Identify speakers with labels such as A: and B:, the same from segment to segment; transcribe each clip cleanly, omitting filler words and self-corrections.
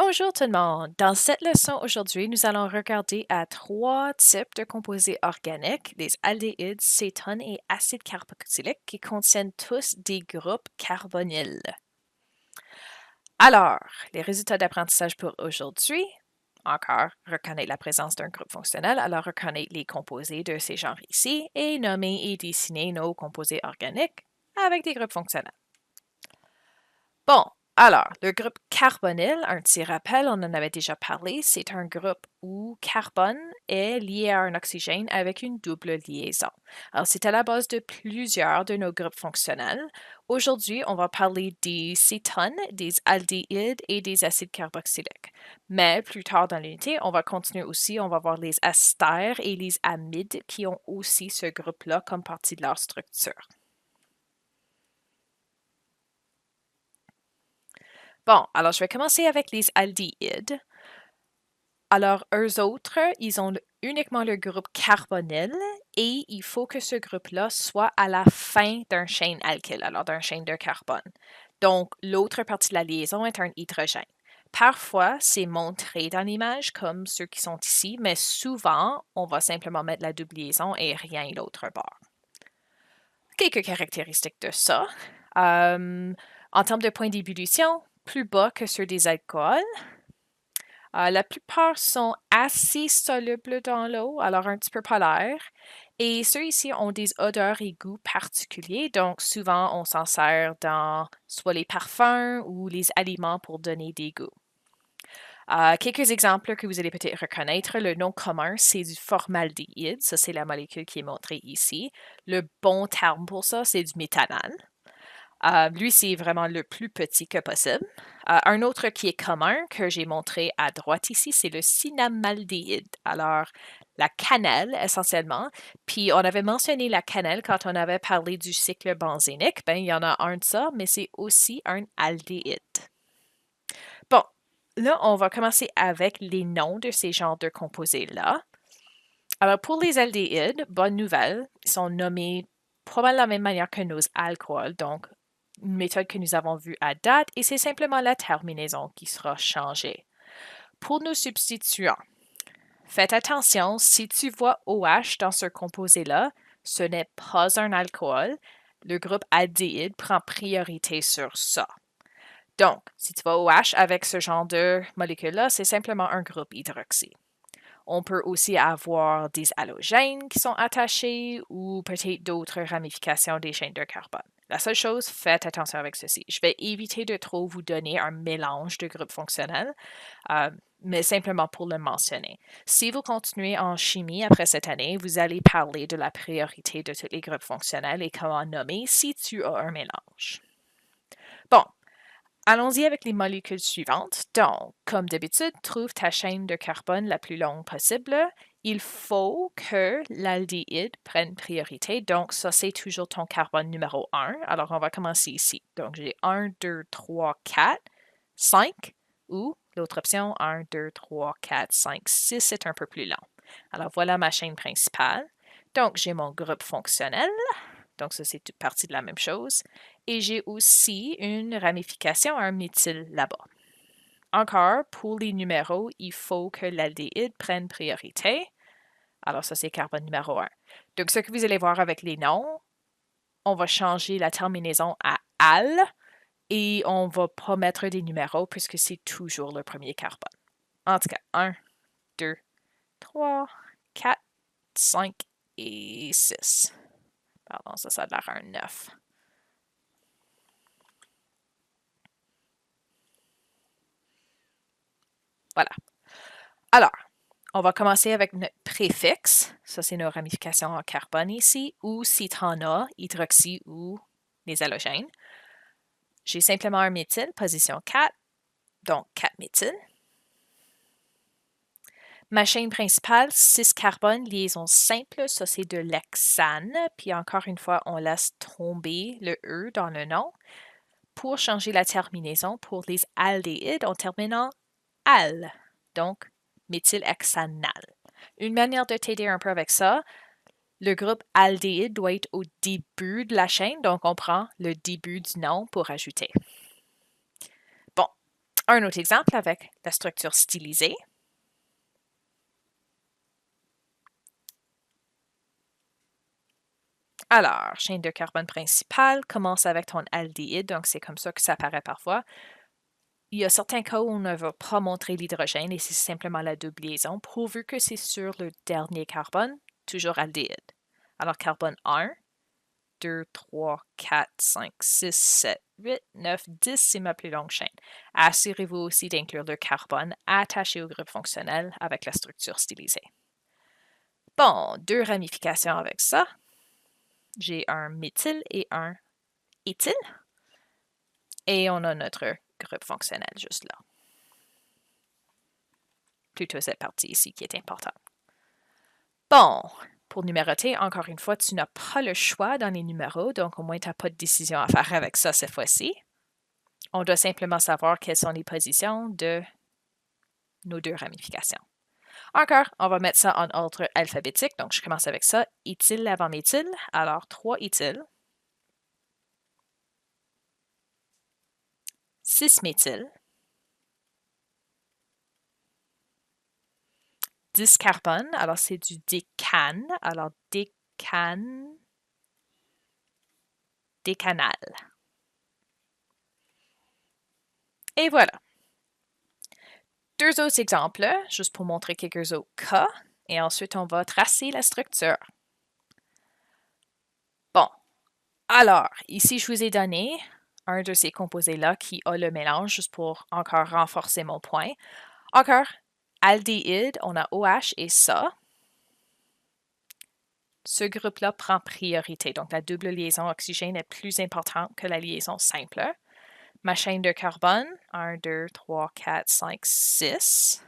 A: Bonjour tout le monde. Dans cette leçon aujourd'hui, nous allons regarder à trois types de composés organiques, les aldéhydes, cétones et acides carboxyliques qui contiennent tous des groupes carbonyles. Alors, les résultats d'apprentissage pour aujourd'hui, encore, reconnaître la présence d'un groupe fonctionnel, alors reconnaître les composés de ces genres ici et nommer et dessiner nos composés organiques avec des groupes fonctionnels. Bon, alors, le groupe carbonyl, un petit rappel, on en avait déjà parlé, c'est un groupe où carbone est lié à un oxygène avec une double liaison. Alors, c'est à la base de plusieurs de nos groupes fonctionnels. Aujourd'hui, on va parler des cétones, des aldéhydes et des acides carboxyliques. Mais plus tard dans l'unité, on va continuer aussi, on va voir les esters et les amides qui ont aussi ce groupe-là comme partie de leur structure. Bon, alors je vais commencer avec les aldéhydes. Alors, eux autres, ils ont uniquement le groupe carbonyl et il faut que ce groupe-là soit à la fin d'un chaîne alkyle, alors d'un chaîne de carbone. Donc, l'autre partie de la liaison est un hydrogène. Parfois, c'est montré dans l'image comme ceux qui sont ici, mais souvent, on va simplement mettre la double liaison et rien l'autre bord. Quelques caractéristiques de ça. En termes de point d'ébullition, plus bas que ceux des alcools. La plupart sont assez solubles dans l'eau, alors un petit peu polaires. Et ceux-ci ont des odeurs et goûts particuliers, donc souvent on s'en sert dans soit les parfums ou les aliments pour donner des goûts. Quelques exemples que vous allez peut-être reconnaître. Le nom commun, c'est du formaldéhyde. Ça, c'est la molécule qui est montrée ici. Le bon terme pour ça, c'est du méthanol. Lui, c'est vraiment le plus petit que possible. Un autre qui est commun, que j'ai montré à droite ici, c'est le cinnamaldéhyde. Alors, la cannelle, essentiellement. Puis, on avait mentionné la cannelle quand on avait parlé du cycle benzénique. Ben, il y en a un de ça, mais c'est aussi un aldéhyde. Bon, là, on va commencer avec les noms de ces genres de composés-là. Alors, pour les aldéhydes, bonne nouvelle, ils sont nommés probablement de la même manière que nos alcools, donc une méthode que nous avons vue à date, et c'est simplement la terminaison qui sera changée. Pour nos substituants, faites attention, si tu vois OH dans ce composé-là, ce n'est pas un alcool. Le groupe aldéhyde prend priorité sur ça. Donc, si tu vois OH avec ce genre de molécule-là, c'est simplement un groupe hydroxy. On peut aussi avoir des halogènes qui sont attachés ou peut-être d'autres ramifications des chaînes de carbone. La seule chose, faites attention avec ceci. Je vais éviter de trop vous donner un mélange de groupes fonctionnels, mais simplement pour le mentionner. Si vous continuez en chimie après cette année, vous allez parler de la priorité de tous les groupes fonctionnels et comment nommer si tu as un mélange. Bon, allons-y avec les molécules suivantes. Donc, comme d'habitude, trouve ta chaîne de carbone la plus longue possible. Il faut que l'aldéhyde prenne priorité. Donc, ça, c'est toujours ton carbone numéro 1. Alors, on va commencer ici. Donc, j'ai 1, 2, 3, 4, 5 ou l'autre option, 1, 2, 3, 4, 5, 6, c'est un peu plus long. Alors, voilà ma chaîne principale. Donc, j'ai mon groupe fonctionnel. Donc, ça, c'est toute partie de la même chose. Et j'ai aussi une ramification à un méthyle là-bas. Encore, pour les numéros, il faut que l'aldéhyde prenne priorité. Alors, ça, c'est carbone numéro 1. Donc, ce que vous allez voir avec les noms, on va changer la terminaison à al et on ne va pas mettre des numéros puisque c'est toujours le premier carbone. En tout cas, 1, 2, 3, 4, 5 et 6. Pardon, ça a l'air un 9. Voilà. Alors, on va commencer avec notre préfixe. Ça, c'est nos ramifications en carbone ici, ou si tu en as, hydroxy ou les halogènes. J'ai simplement un méthyle, position 4, donc 4-méthyle. Ma chaîne principale, 6 carbone, liaison simple, ça c'est de l'hexane. Puis encore une fois, on laisse tomber le E dans le nom. Pour changer la terminaison, pour les aldéhydes, on termine en al, donc méthylhexanal. Une manière de t'aider un peu avec ça, le groupe aldéhyde doit être au début de la chaîne, donc on prend le début du nom pour ajouter. Bon, Un autre exemple avec la structure stylisée. Alors, chaîne de carbone principale commence avec ton aldéhyde, donc c'est comme ça que ça apparaît parfois. Il y a certains cas où on ne va pas montrer l'hydrogène et c'est simplement la double liaison, pourvu que c'est sur le dernier carbone, toujours aldéhyde. Alors, carbone 1, 2, 3, 4, 5, 6, 7, 8, 9, 10, c'est ma plus longue chaîne. Assurez-vous aussi d'inclure le carbone attaché au groupe fonctionnel avec la structure stylisée. Bon, deux ramifications avec ça. J'ai un méthyle et un éthyle. Et on a notre groupe fonctionnel juste là. Plutôt cette partie ici qui est importante. Bon, pour numéroter, encore une fois, tu n'as pas le choix dans les numéros, donc au moins tu n'as pas de décision à faire avec ça cette fois-ci. On doit simplement savoir quelles sont les positions de nos deux ramifications. Encore, on va mettre ça en ordre alphabétique, donc je commence avec ça. Éthyle avant méthyle, alors 3 éthyles. 6 méthyle. 10 carbone, alors c'est du décane, alors décanal. Et voilà. Deux autres exemples, juste pour montrer quelques autres cas, et ensuite on va tracer la structure. Bon, alors, ici je vous ai donné un de ces composés-là qui a le mélange, juste pour encore renforcer mon point. Encore, aldéhyde, on a OH et ça. Ce groupe-là prend priorité, donc la double liaison oxygène est plus importante que la liaison simple. Ma chaîne de carbone, 1, 2, 3, 4, 5, 6.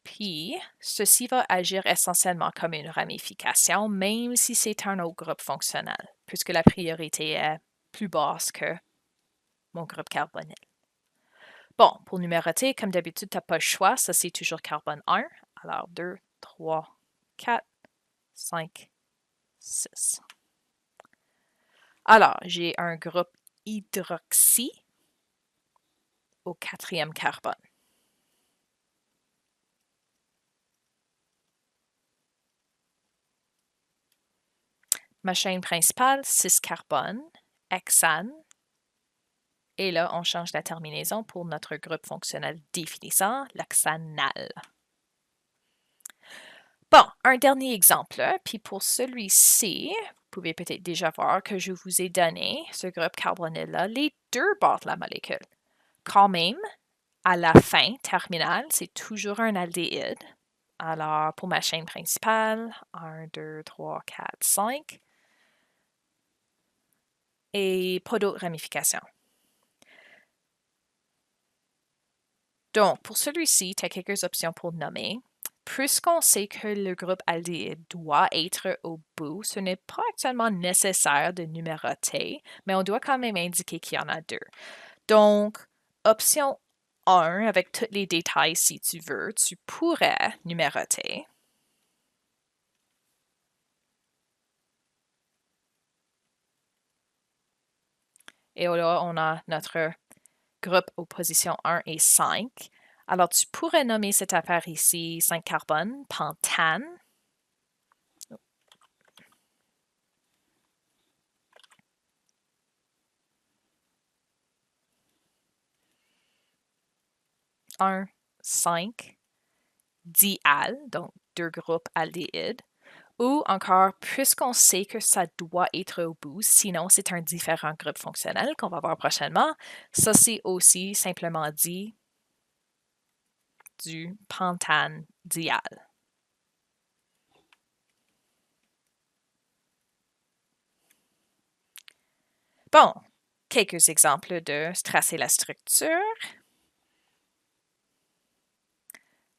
A: Puis, ceci va agir essentiellement comme une ramification, même si c'est un autre groupe fonctionnel, puisque la priorité est plus basse que mon groupe carbonyle. Bon, pour numéroter, comme d'habitude, tu n'as pas le choix. Ça, c'est toujours carbone 1. Alors, 2, 3, 4, 5, 6. Alors, j'ai un groupe hydroxy au quatrième carbone. Ma chaîne principale, 6 carbone, hexane. Et là, on change la terminaison pour notre groupe fonctionnel définissant, l'hexanal. Bon, un dernier exemple, puis pour celui-ci, vous pouvez peut-être déjà voir que je vous ai donné ce groupe carbonyle-là, les deux bords de la molécule. Quand même, à la fin terminale, c'est toujours un aldéhyde. Alors, pour ma chaîne principale, 1, 2, 3, 4, 5. Et pas d'autres ramifications. Donc, pour celui-ci, tu as quelques options pour nommer. Puisqu'on sait que le groupe aldéhyde doit être au bout, ce n'est pas actuellement nécessaire de numéroter, mais on doit quand même indiquer qu'il y en a deux. Donc, option 1, avec tous les détails si tu veux, tu pourrais numéroter. Et là, on a notre groupe aux positions 1 et 5. Alors, tu pourrais nommer cette affaire ici 5 carbone, pentane. Un 5 dial, donc deux groupes aldéhydes. Ou encore, puisqu'on sait que ça doit être au bout, sinon c'est un différent groupe fonctionnel qu'on va voir prochainement, ça c'est aussi simplement dit du pentane dial. Bon, quelques exemples de tracer la structure.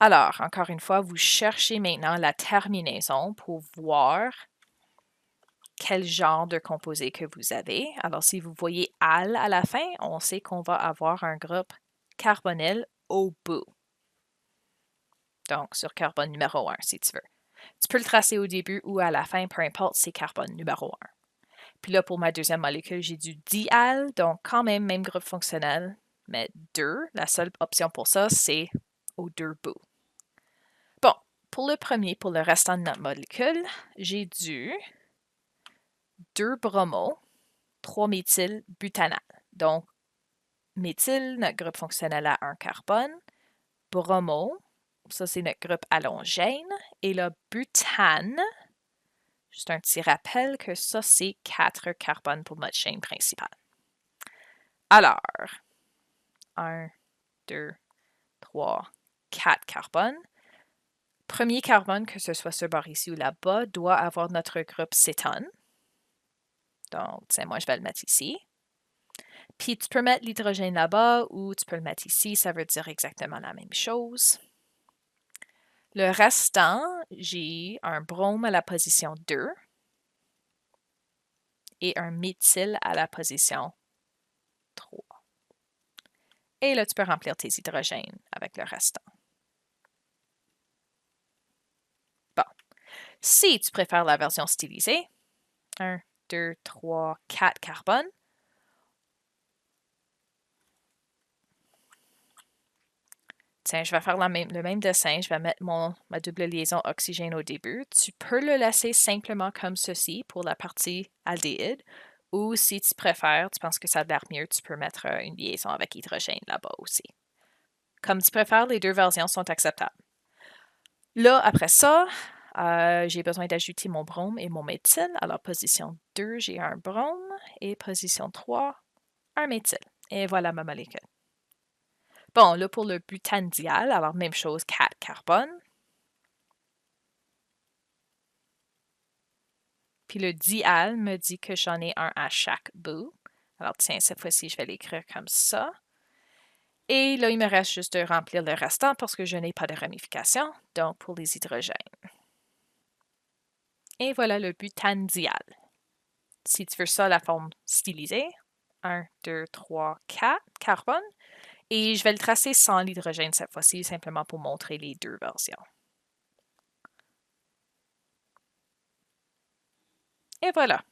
A: Alors, encore une fois, vous cherchez maintenant la terminaison pour voir quel genre de composé que vous avez. Alors, si vous voyez al à la fin, on sait qu'on va avoir un groupe carbonyl au bout. Donc, sur carbone numéro 1, si tu veux. Tu peux le tracer au début ou à la fin, peu importe, c'est carbone numéro 1. Puis là, pour ma deuxième molécule, j'ai du dial, donc quand même groupe fonctionnel, Mais 2, la seule option pour ça, c'est aux 2 bouts. Bon, pour le premier, pour le restant de notre molécule, j'ai du 2 bromo, 3 méthylbutanal. Donc, méthyle, notre groupe fonctionnel à 1 carbone. Bromo, ça c'est notre groupe halogène. Et le butane, juste un petit rappel que ça c'est 4 carbones pour notre chaîne principale. Alors, 1, 2, 3, 4 carbones. Premier carbone, que ce soit ce bord ici ou là-bas, doit avoir notre groupe cétone. Donc, tiens, moi je vais le mettre ici. Puis tu peux mettre l'hydrogène là-bas ou tu peux le mettre ici, ça veut dire exactement la même chose. Le restant, j'ai un brome à la position 2 et un méthyle à la position 3. Et là, tu peux remplir tes hydrogènes avec le restant. Bon. Si tu préfères la version stylisée, 1, 2, 3, 4 carbones, tiens, je vais faire le même dessin. Je vais mettre ma double liaison oxygène au début. Tu peux le laisser simplement comme ceci pour la partie aldéhyde. Ou si tu préfères, tu penses que ça a l'air mieux, tu peux mettre une liaison avec hydrogène là-bas aussi. Comme tu préfères, les deux versions sont acceptables. Là, après ça, j'ai besoin d'ajouter mon brome et mon méthyle. Alors, position 2, j'ai un brome. Et position 3, un méthyle. Et voilà ma molécule. Bon, là, pour le butanediol, alors même chose, 4 carbones. Puis le dial me dit que j'en ai un à chaque bout. Alors, tiens, cette fois-ci, je vais l'écrire comme ça. Et là, il me reste juste de remplir le restant parce que je n'ai pas de ramification, donc pour les hydrogènes. Et voilà le butanediol. Si tu veux ça, la forme stylisée, 1, 2, 3, 4 carbone. Et je vais le tracer sans l'hydrogène cette fois-ci, simplement pour montrer les deux versions. Et voilà.